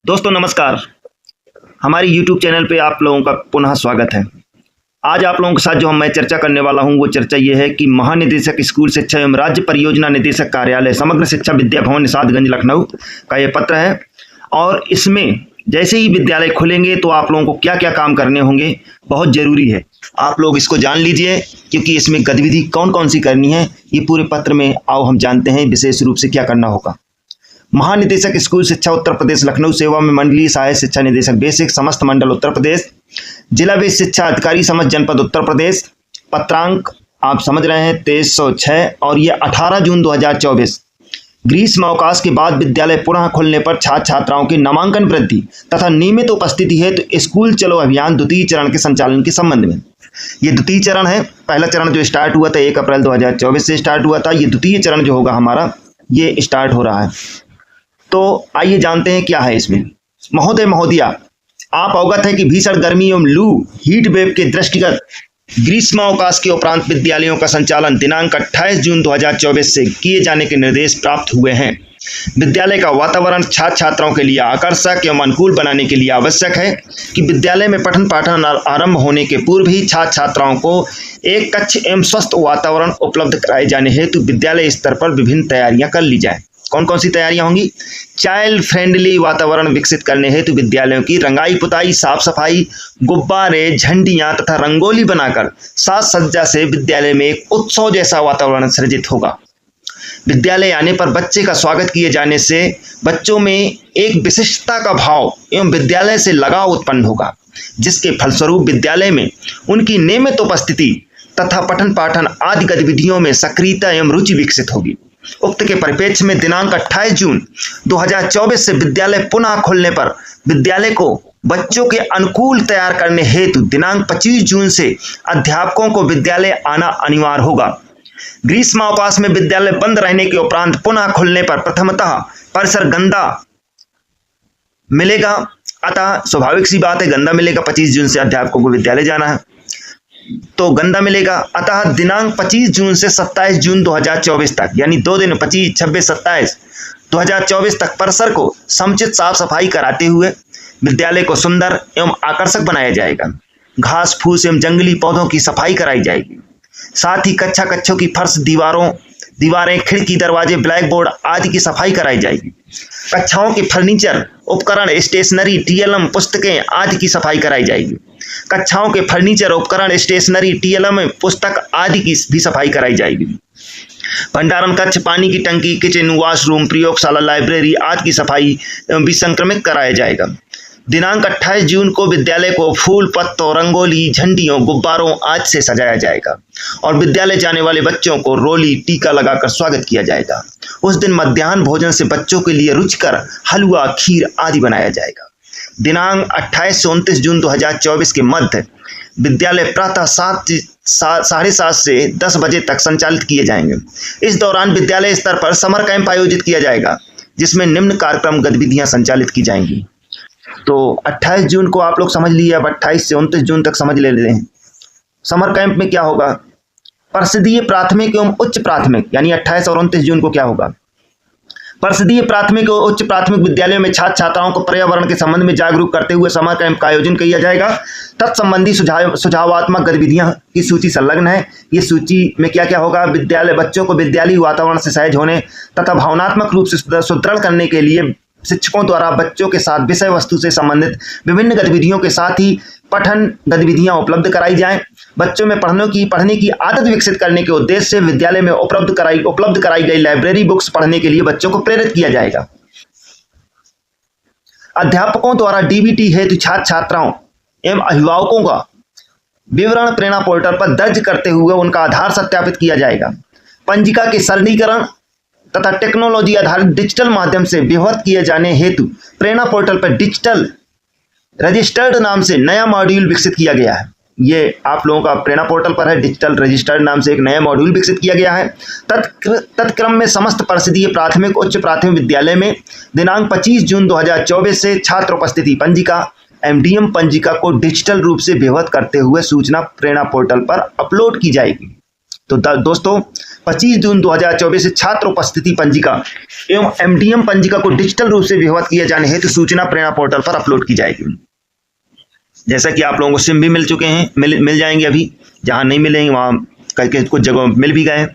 दोस्तों नमस्कार। हमारी YouTube चैनल पे आप लोगों का पुनः स्वागत है। आज आप लोगों के साथ जो मैं चर्चा करने वाला हूं वो चर्चा ये है कि महानिदेशक स्कूल शिक्षा एवं राज्य परियोजना निदेशक कार्यालय समग्र शिक्षा विद्या भवन निषादगंज लखनऊ का ये पत्र है। और इसमें जैसे ही विद्यालय खुलेंगे तो आप लोगों को क्या क्या काम करने होंगे बहुत ज़रूरी है, आप लोग इसको जान लीजिए, क्योंकि इसमें गतिविधि कौन कौन सी करनी है ये पूरे पत्र में आओ हम जानते हैं विशेष रूप से क्या करना होगा। महानिदेशक स्कूल शिक्षा उत्तर प्रदेश लखनऊ सेवा में मंडलीय सहायक शिक्षा निदेशक बेसिक समस्त मंडल उत्तर प्रदेश, जिला विशेष शिक्षा अधिकारी समस्त जनपद उत्तर प्रदेश। पत्रांक आप समझ रहे हैं 2306 और ये 18 जून 2024। ग्रीष्म अवकाश के बाद विद्यालय पुनः खुलने पर छात्र छात्राओं की नामांकन वृद्धि तथा नियमित उपस्थिति है तो स्कूल चलो अभियान द्वितीय चरण के संचालन के संबंध में। ये द्वितीय चरण है। पहला चरण जो स्टार्ट हुआ था 1 अप्रैल 2024 से स्टार्ट हुआ था। ये द्वितीय चरण जो होगा हमारा ये स्टार्ट हो रहा है। तो आइए जानते हैं क्या है इसमें। महोदय महोदया, आप अवगत है कि भीषण गर्मी एवं लू हीट वेव के दृष्टिगत ग्रीष्मावकाश के उपरांत विद्यालयों का संचालन दिनांक 28 जून 2024 से किए जाने के निर्देश प्राप्त हुए हैं। विद्यालय का वातावरण छात्र छात्राओं के लिए आकर्षक एवं अनुकूल बनाने के लिए आवश्यक है कि विद्यालय में पठन पाठन आरंभ होने के पूर्व ही छात्र छात्राओं को एक कक्ष एवं स्वस्थ वातावरण उपलब्ध कराए जाने हेतु विद्यालय स्तर पर विभिन्न तैयारियां कर ली जाए। कौन कौन सी तैयारियां होंगी? चाइल्ड फ्रेंडली वातावरण विकसित करने हेतु विद्यालयों की रंगाई पुताई, साफ सफाई, गुब्बारे, झंडियां तथा रंगोली बनाकर साज सज्जा से विद्यालय में एक उत्सव जैसा वातावरण सृजित होगा। विद्यालय आने पर बच्चे का स्वागत किए जाने से बच्चों में एक विशिष्टता का भाव एवं विद्यालय से लगाव उत्पन्न होगा, जिसके फलस्वरूप विद्यालय में उनकी नियमित उपस्थिति तथा पठन पाठन आदि गतिविधियों में सक्रियता एवं रुचि विकसित होगी। उक्त के परिप्रेक्ष्य में दिनांक 28 जून 2024 से विद्यालय पुनः खुलने पर विद्यालय को बच्चों के अनुकूल तैयार करने हेतु दिनांक 25 जून से अध्यापकों को विद्यालय आना अनिवार्य होगा। ग्रीष्मावकाश में विद्यालय बंद रहने के उपरांत पुनः खुलने पर प्रथमतः परिसर गंदा मिलेगा, अतः स्वाभाविक सी बात है गंदा मिलेगा। 25 जून से अध्यापकों को विद्यालय जाना है तो गंदा मिलेगा। अतः दिनांक 25 जून से 27 जून 2024 तक, यानी 2 दिन 25, 26, 27 2024 तक परिसर को समुचित साफ सफाई कराते हुए विद्यालय को सुंदर एवं आकर्षक बनाया जाएगा। घास फूस एवं जंगली पौधों की सफाई कराई जाएगी। साथ ही कक्षों की फर्श, दीवारें, खिड़की, दरवाजे, ब्लैक बोर्ड आदि की सफाई कराई जाएगी। कक्षाओं के फर्नीचर, उपकरण, स्टेशनरी, टीएलएम, पुस्तकें आदि की सफाई कराई जाएगी। कक्षाओं के फर्नीचर, उपकरण, स्टेशनरी, टीएलएम, पुस्तक आदि की भी सफाई कराई जाएगी। भंडारण कक्ष, पानी की टंकी, किचन, वॉशरूम, प्रयोगशाला, लाइब्रेरी आदि की सफाई एवं विसंक्रमित कराया जाएगा। दिनांक 28 जून को विद्यालय को फूल पत्तों, रंगोली, झंडियों, गुब्बारों आदि से सजाया जाएगा और विद्यालय जाने वाले बच्चों को रोली, टीका लगाकर स्वागत किया जाएगा। उस दिन मध्याह्न भोजन से बच्चों के लिए रुचिकर हलवा, खीर आदि बनाया जाएगा। दिनांक 28 से 29 जून 2024 के मध्य विद्यालय प्रातः 7:30 से 10 बजे तक संचालित किए जाएंगे। इस दौरान विद्यालय स्तर पर समर कैंप आयोजित किया जाएगा, जिसमें निम्न कार्यक्रम गतिविधियां संचालित की जाएंगी। तो 28 जून को आप लोग समझ लिए, अब 28 से 29 जून तक समझ लेते हैं। समर कैंप में क्या होगा? परिषदीय प्राथमिक एवं उच्च प्राथमिक, यानी 28 और 29 जून को क्या होगा? परिषदीय प्राथमिक और उच्च प्राथमिक विद्यालयों में छात्र छात्राओं को पर्यावरण के संबंध में जागरूक करते हुए समर कैंप का आयोजन किया जाएगा। तत्संबंधी सुझावात्मक गतिविधियां की सूची संलग्न है। ये सूची में क्या क्या होगा? विद्यालय बच्चों को विद्यालय वातावरण से सहज होने तथा भावनात्मक रूप से सुदृढ़ करने के लिए शिक्षकों द्वारा बच्चों के साथ विषय वस्तु से संबंधित विभिन्न गतिविधियों के साथ ही पठन गतिविधियां उपलब्ध कराई जाएं। बच्चों में पढ़ने की आदत विकसित करने के उद्देश्य से विद्यालय में उपलब्ध कराई गई लाइब्रेरी बुक्स पढ़ने के लिए बच्चों को प्रेरित किया जाएगा। अध्यापकों द्वारा डीबीटी हेतु छात्र छात्राओं एवं अभिभावकों का विवरण प्रेरणा पोर्टल पर दर्ज करते हुए उनका आधार सत्यापित किया जाएगा। पंजिका के सरलीकरण तथा टेक्नोलॉजी आधारित डिजिटल माध्यम से व्यवहार किए जाने हेतु प्रेरणा पोर्टल पर डिजिटल रजिस्टर्ड नाम से नया मॉड्यूल विकसित किया गया है। ये आप लोगों का प्रेरणा पोर्टल पर है। डिजिटल रजिस्टर्ड नाम से एक नया मॉड्यूल विकसित किया गया है। तत्क्रम में समस्त परिषदीय प्राथमिक उच्च प्राथमिक विद्यालय में दिनांक 25 जून 2024 से छात्र उपस्थिति पंजिका एमडीएम पंजिका को डिजिटल रूप से व्यवहार करते हुए सूचना प्रेरणा पोर्टल पर अपलोड की जाएगी। तो दोस्तों 25 जून 2024 से छात्र उपस्थिति पंजिका एवं MDM पंजिका को डिजिटल रूप से विधिवत किए जाने हेतु सूचना प्रेरणा पोर्टल पर अपलोड की जाएगी। जैसा कि आप लोगों को सिम भी मिल चुके हैं, मिल जाएंगे। अभी जहां नहीं मिलेंगे वहां करके कुछ जगहों मिल भी गए।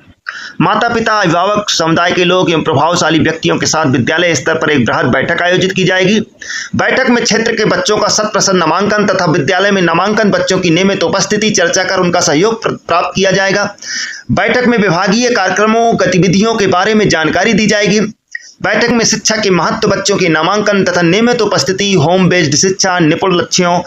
माता पिता, अभिभावक, समुदाय के लोग एवं प्रभावशाली व्यक्तियों के साथ विद्यालय स्तर पर एक बृहद बैठक आयोजित की जाएगी। बैठक में क्षेत्र के बच्चों का 100% नामांकन तथा विद्यालय में नामांकन बच्चों की नियमित उपस्थिति चर्चा कर उनका सहयोग प्राप्त किया जाएगा। बैठक में विभागीय कार्यक्रमों गतिविधियों के बारे में जानकारी दी जाएगी। बैठक में शिक्षा के महत्व, बच्चों के नामांकन तथा नियमित उपस्थिति, होम बेस्ड शिक्षा, निपुण लक्ष्यों,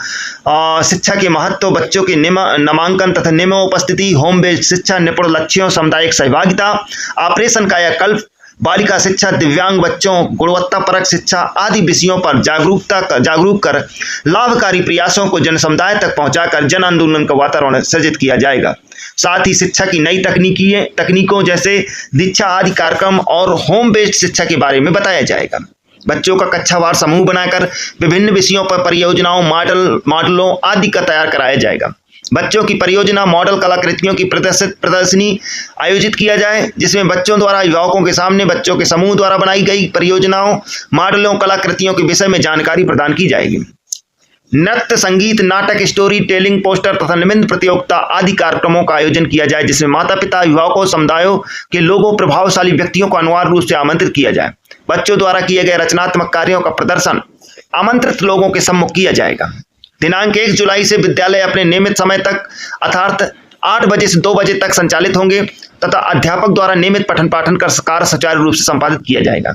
शिक्षा के महत्व, बच्चों के नामांकन तथा नियमित उपस्थिति, होम बेस्ड शिक्षा, निपुण लक्ष्यों, सामुदायिक सहभागिता, ऑपरेशन कायाकल्प, बालिका शिक्षा, दिव्यांग बच्चों, गुणवत्तापरक शिक्षा आदि विषयों पर जागरूक कर लाभकारी प्रयासों को जन समुदाय तक पहुंचाकर जन आंदोलन का वातावरण सृजित किया जाएगा। साथ ही शिक्षा की नई तकनीकों जैसे दीक्षा आदि कार्यक्रम और होम बेस्ड शिक्षा के बारे में बताया जाएगा। बच्चों का कक्षावार समूह बनाकर विभिन्न विषयों पर परियोजनाओं, मॉडलों आदि का तैयार कराया जाएगा। बच्चों की परियोजना, मॉडल कलाकृतियों की प्रदर्शनी आयोजित किया जाए, जिसमें बच्चों द्वारा अभिभावकों के सामने बच्चों के समूह द्वारा बनाई गई परियोजनाओं, मॉडलों, कलाकृतियों के विषय में जानकारी प्रदान की जाएगी। नृत्य, संगीत, नाटक, स्टोरी टेलिंग, पोस्टर तथा निबंध प्रतियोगिता आदि कार्यक्रमों का आयोजन किया जाए, जिसमें माता पिता, अभिभावकों, समुदायों के लोगों, प्रभावशाली व्यक्तियों को अनिवार्य रूप से आमंत्रित किया जाए। बच्चों द्वारा किए गए रचनात्मक कार्यों का प्रदर्शन आमंत्रित लोगों के सम्मुख किया जाएगा। दिनांक 1 जुलाई से विद्यालय अपने नियमित समय तक अर्थात 8 बजे से 2 बजे तक संचालित होंगे तथा अध्यापक द्वारा नियमित पठन पाठन का कार्य सुचारू रूप से संपादित किया जाएगा।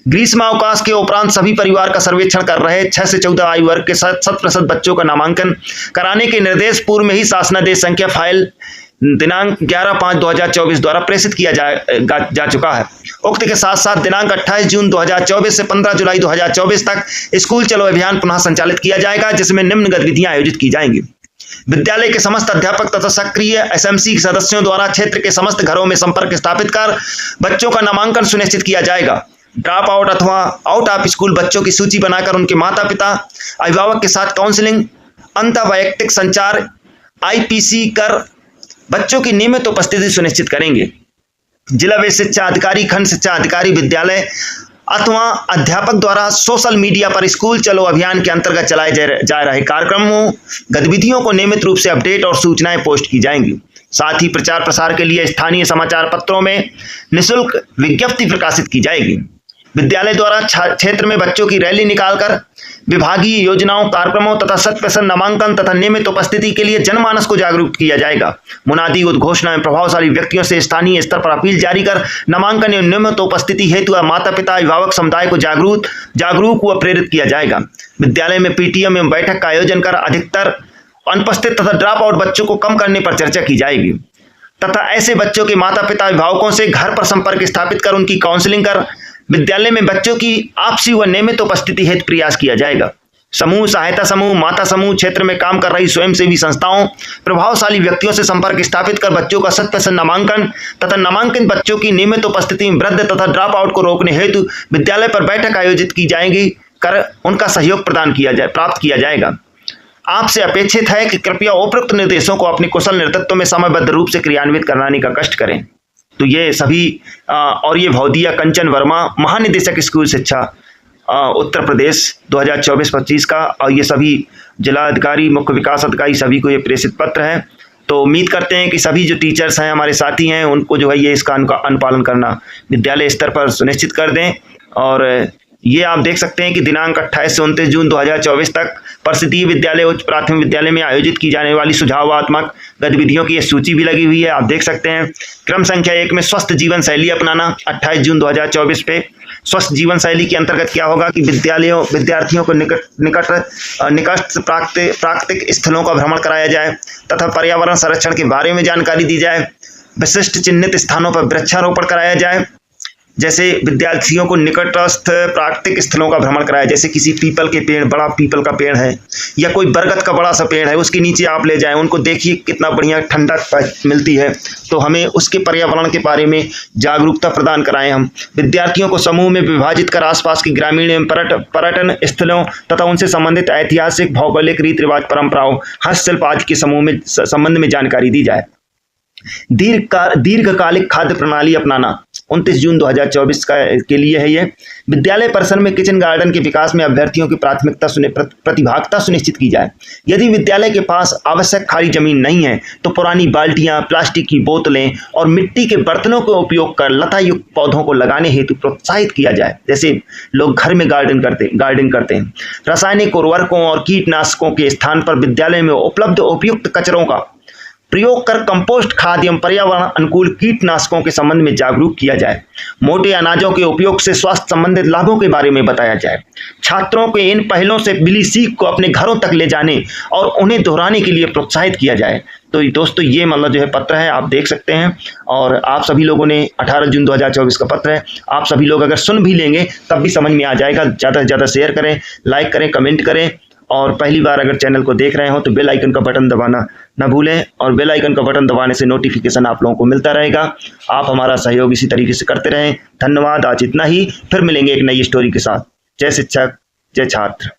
ग्रीष्म अवकाश के उपरांत सभी परिवार का सर्वेक्षण कर रहे 6 से 14 आयु वर्ग के 100% बच्चों का नामांकन कराने के निर्देश पूर्व में ही शासनादेश संख्या फाइल दिनांक 11/5/2024 द्वारा प्रेषित किया जा चुका है। उक्त के साथ साथ दिनांक 28 जून 2024 से 15 जुलाई 2024 तक स्कूल चलो अभियान पुनः संचालित किया जाएगा, जिसमें निम्न गतिविधियां आयोजित की जाएंगी। विद्यालय के समस्त अध्यापक तथा सक्रिय SMC सदस्यों द्वारा क्षेत्र के समस्त घरों में संपर्क स्थापित कर बच्चों का नामांकन सुनिश्चित किया जाएगा। ड्रॉप आउट अथवा आउट ऑफ स्कूल बच्चों की सूची बनाकर उनके माता पिता, अभिभावक के साथ काउंसलिंग, अंतःवैयक्तिक संचार IPC कर बच्चों की नियमित उपस्थिति सुनिश्चित करेंगे। जिला व शिक्षा अधिकारी, खंड शिक्षा अधिकारी विद्यालय अथवा अध्यापक द्वारा सोशल मीडिया पर स्कूल चलो अभियान के अंतर्गत चलाए जा रहे कार्यक्रमों गतिविधियों को नियमित रूप से अपडेट और सूचनाएं पोस्ट की जाएंगी। साथ ही प्रचार प्रसार के लिए स्थानीय समाचार पत्रों में निःशुल्क विज्ञप्ति प्रकाशित की जाएगी। विद्यालय द्वारा क्षेत्र में बच्चों की रैली निकालकर विभागीय योजनाओं, कार्यक्रमों तथा 100% नामांकन तथा नियमित उपस्थिति के लिए जनमानस को जागरूक किया जाएगा। मुनादी, उद्घोषणा एवं प्रभावशाली व्यक्तियों से स्थानीय स्तर पर अपील जारी कर नामांकन एवं नियमित उपस्थिति हेतु माता पिता, अभिभावक समुदाय को जागरूक व प्रेरित किया जाएगा। विद्यालय में PTM एवं बैठक का आयोजन कर अधिकतर अनुपस्थित तथा ड्रॉप आउट बच्चों को कम करने पर चर्चा की जाएगी तथा ऐसे बच्चों के माता पिता, अभिभावकों से घर पर संपर्क स्थापित कर उनकी काउंसलिंग कर विद्यालय में बच्चों की आपसी व नियमित उपस्थिति हेतु प्रयास किया जाएगा। समूह, सहायता समूह, माता समूह, क्षेत्र में काम कर रही स्वयंसेवी संस्थाओं, प्रभावशाली व्यक्तियों से संपर्क स्थापित कर बच्चों का 100% नामांकन तथा नामांकित बच्चों की नियमित उपस्थिति में वृद्धि तथा ड्रॉप आउट को रोकने हेतु विद्यालय पर बैठक आयोजित की जाएगी कर उनका सहयोग प्राप्त किया जाएगा। आपसे अपेक्षित है कि कृपया उपरोक्त निर्देशों को अपने कुशल नेतृत्व में समयबद्ध रूप से क्रियान्वित कराने का कष्ट करें। तो ये सभी और ये भौदिया कंचन वर्मा, महानिदेशक स्कूल शिक्षा उत्तर प्रदेश 2024-25 का, और ये सभी जिला अधिकारी, मुख्य विकास अधिकारी सभी को ये प्रेषित पत्र है। तो उम्मीद करते हैं कि सभी जो टीचर्स हैं, हमारे साथी हैं, उनको जो है ये इसका अनुपालन करना विद्यालय स्तर पर सुनिश्चित कर दें। और ये आप देख सकते हैं कि दिनांक 28 से 29 जून 2024 तक परिषदीय विद्यालय, उच्च प्राथमिक विद्यालय में आयोजित की जाने वाली सुझावात्मक गतिविधियों की ये सूची भी लगी हुई है, आप देख सकते हैं। क्रम संख्या 1 में स्वस्थ जीवन शैली अपनाना, 28 जून 2024 पे स्वस्थ जीवन शैली के अंतर्गत क्या होगा कि विद्यार्थियों को निकट प्राकृतिक स्थलों का भ्रमण कराया जाए तथा पर्यावरण संरक्षण के बारे में जानकारी दी जाए। विशिष्ट चिन्हित स्थानों पर वृक्षारोपण कराया जाए, जैसे विद्यार्थियों को निकटस्थ प्राकृतिक स्थलों का भ्रमण कराया, जैसे किसी पीपल के पेड़, बड़ा पीपल का पेड़ है या कोई बरगद का बड़ा सा पेड़ है, उसके नीचे आप ले जाएं, उनको देखिए कितना बढ़िया ठंडक मिलती है। तो हमें उसके पर्यावरण के बारे में जागरूकता प्रदान कराएं। हम विद्यार्थियों को समूह में विभाजित कर आसपास के ग्रामीण एवं पर्यटन स्थलों तथा उनसे संबंधित ऐतिहासिक, भौगोलिक रीति रिवाज, परंपराओं, हस्तशिल्प आदि के समूह में संबंध में जानकारी दी जाए। दीर्घकालिक खाद्य प्रणाली अपनाना 29 जून 2024 के लिए है ये। विद्यालय परिसर में किचन गार्डन के विकास में अभ्यर्थियों की प्रतिभागिता सुनिश्चित की जाए। यदि विद्यालय के पास आवश्यक खाली जमीन नहीं है तो पुरानी बाल्टियां, प्लास्टिक की बोतलें और मिट्टी के बर्तनों का उपयोग कर लता युक्त पौधों को लगाने हेतु प्रोत्साहित किया जाए, जैसे लोग घर में गार्डनिंग करते हैं। रासायनिक उर्वरकों और कीटनाशकों के स्थान पर विद्यालय में उपलब्ध उपयुक्त कचरों का प्रयोग कर कंपोस्ट खाद एवं पर्यावरण अनुकूल कीटनाशकों के संबंध में जागरूक किया जाए। मोटे अनाजों के उपयोग से स्वास्थ्य संबंधित लाभों के बारे में बताया जाए। छात्रों के इन पहलों से मिली सीख को अपने घरों तक ले जाने और उन्हें दोहराने के लिए प्रोत्साहित किया जाए। तो दोस्तों ये मतलब जो है पत्र है, आप देख सकते हैं। और आप सभी लोगों ने 18 जून 2024 का पत्र है, आप सभी लोग अगर सुन भी लेंगे तब भी समझ में आ जाएगा। ज़्यादा से ज़्यादा शेयर करें, लाइक करें, कमेंट करें और पहली बार अगर चैनल को देख रहे हो तो बेल आइकन का बटन दबाना ना भूलें। और बेल आइकन का बटन दबाने से नोटिफिकेशन आप लोगों को मिलता रहेगा। आप हमारा सहयोग इसी तरीके से करते रहें। धन्यवाद। आज इतना ही, फिर मिलेंगे एक नई स्टोरी के साथ। जय शिक्षक, जय छात्र।